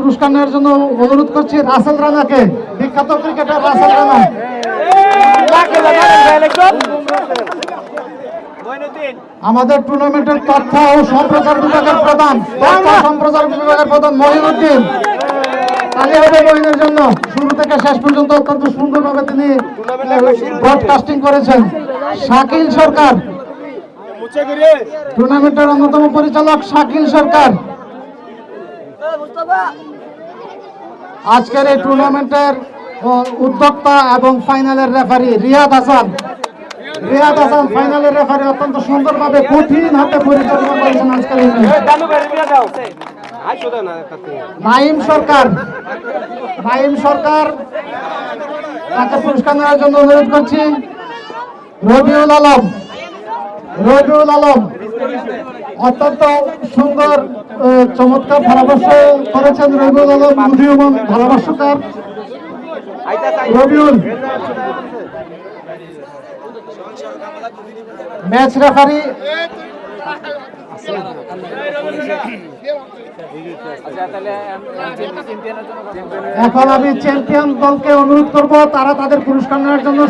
পুরস্কার নেওয়ার জন্য অনুরোধ করছি রাসেল রানাকে, বিখ্যাত ক্রিকেটার রাসেল রানা। আমাদের টুর্নামেন্টের তথ্য ও সম্প্রচার বিভাগের প্রধান মহিউদ্দিন, তালি হবে মহিনের জন্য। শুরু থেকে শেষ পর্যন্ত অত্যন্ত সুন্দরভাবে তিনি ব্রডকাস্টিং করেছেন। শাকিল সরকার, টুর্নামেন্টের অন্যতম পরিচালক শাকিল সরকার। আজকের এই টুর্নামেন্টের উদ্যোক্তা এবং ফাইনালের রেফারি রিয়াদ হাসান ফাইনালের রেফারি অত্যন্ত সুন্দরভাবে কঠিন হাতে পরিচালনা করেছেন আজকের এই ম্যাচ। নাইম সরকার তাকে পুরস্কার নেওয়ার জন্য অনুরোধ করছি। রবিউল আলম অত্যন্ত সুন্দর চমৎকার পরামর্শ করেছেন রবিউল আলম, উদীয়মান পরামর্শকার রবিউল। ম্যাচ রেফারি এখন আমি চ্যাম্পিয়ন দলকে অনুরোধ করব তারা তাদের পুরস্কার নেওয়ার জন্য